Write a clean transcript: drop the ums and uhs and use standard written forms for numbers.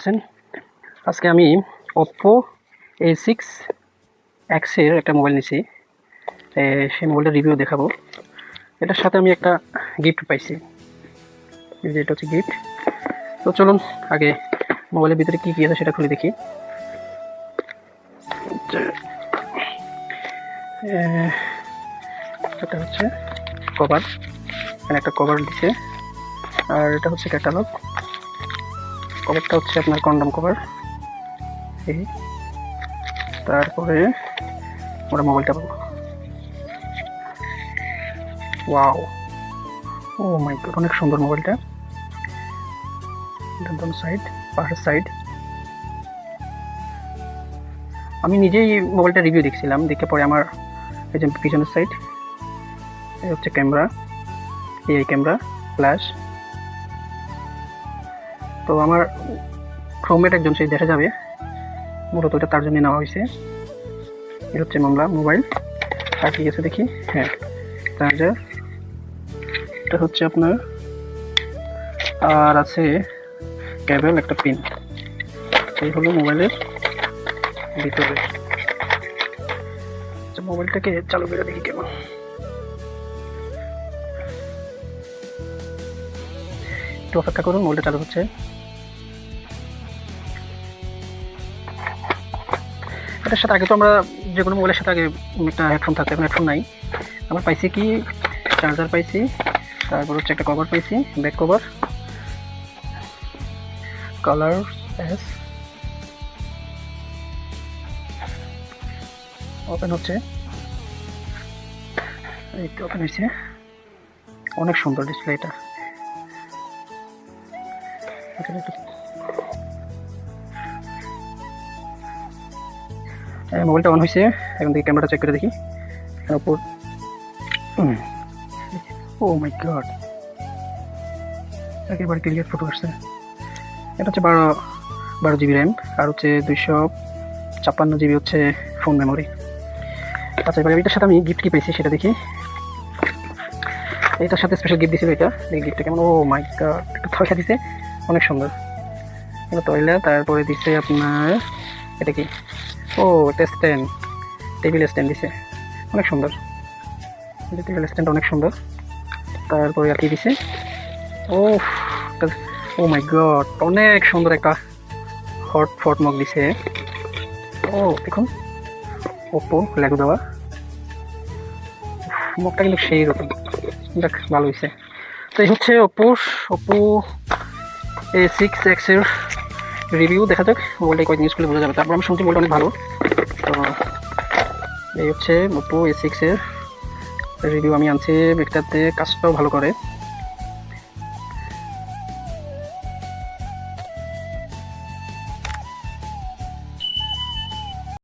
আছেন? আজকে আমি Oppo A6X এর একটা মোবাইল নিয়েছি। সেই মোবাইলটার রিভিউ দেখাবো। এটার সাথে আমি একটা গিফট পাইছি, এটা হচ্ছে গিফট। তো চলুন আগে মোবাইলের ভিতরে কী কী আছে সেটা খুলে দেখি। এটা হচ্ছে কভার, এখানে একটা কভার দিছে, আর এটা হচ্ছে ক্যাটালগ। কভারটা হচ্ছে আপনার কন্ডম কভার। এই তারপরে আমরা মোবাইলটা পাবো। ওয়াও, ও মাই গড, অনেক সুন্দর মোবাইলটা। একদম সাইড, পাহাড়ের সাইড। আমি নিজেই মোবাইলটা রিভিউ দেখছিলাম, দেখে পরে আমার এই যে পিছনের সাইড, এই হচ্ছে ক্যামেরা, এই ক্যামেরা ফ্ল্যাশ। তো আমার রুমমেট একজন সেই দেখা যাবে, মূলত এটা তার জন্য নেওয়া হয়েছে। এটা হচ্ছে মোবাইল। আর কি আছে দেখি, হ্যাঁ চার্জার, এটা হচ্ছে আপনার, আর আছে কেবল, একটা পিন। এই হলো মোবাইলের ভিতরে। মোবাইলটাকে চালু করে দেখি কেমন। একটু অপেক্ষা করুন, মোবাইলটা চালু হচ্ছে। এটার সাথে আগে তো আমরা যে কোনো মোবাইলের সাথে আগে একটা হেডফোন থাকতো, এখন হেডফোন নাই। আমার পাইছি কি, চার্জার পাইছি, তারপর হচ্ছে একটা কভার পাইছি, back cover, colour S, open হচ্ছে, এই তো ওপেন হয়েছে। অনেক সুন্দর ডিসপ্লে এটা। মোবাইলটা অন হয়েছে, এখন দেখি ক্যামেরাটা চেক করে দেখি। উপর, ও মাই গড, একেবারে ক্লিয়ার ফটো আসছে। এটা হচ্ছে 12 জিবি র্যাম, আর হচ্ছে 256 জিবি হচ্ছে ফোন মেমোরি। আচ্ছা, এবার এটার সাথে আমি গিফট কি পেয়েছি সেটা দেখি। এটার সাথে স্পেশাল গিফট দিয়েছিল, এটা দেখি গিফটটা কেমন। ও মাই গড, একটু তয়লা দিছে, অনেক সুন্দর। এটা তয়লা, তারপরে দিচ্ছে আপনার এটা কি, ও এটা স্ট্যান্ড, টেবিল স্ট্যান্ড দিছে, অনেক সুন্দর। টেবিল স্ট্যান্ড অনেক সুন্দর। তারপরে আর কি দিছে, ও মাই গড, অনেক সুন্দর একটা হট মগ দিছে। ও দেখুন, ওপো লেগো দেওয়া, মগটা কিন্তু সেই রকম, দেখ ভালো হয়েছে। তো এই হচ্ছে ওপো A6X এর রিভিউ। দেখা যাক মোবাইলটা কয়েকদিন ইউজ করলে বোঝা যাবে। তারপর আমি শুনছি মোবাইলটা অনেক ভালো। তো এই হচ্ছে ওপো A6 এর রিভিউ আমি আনছি। একটাতে কাজটাও ভালো করে।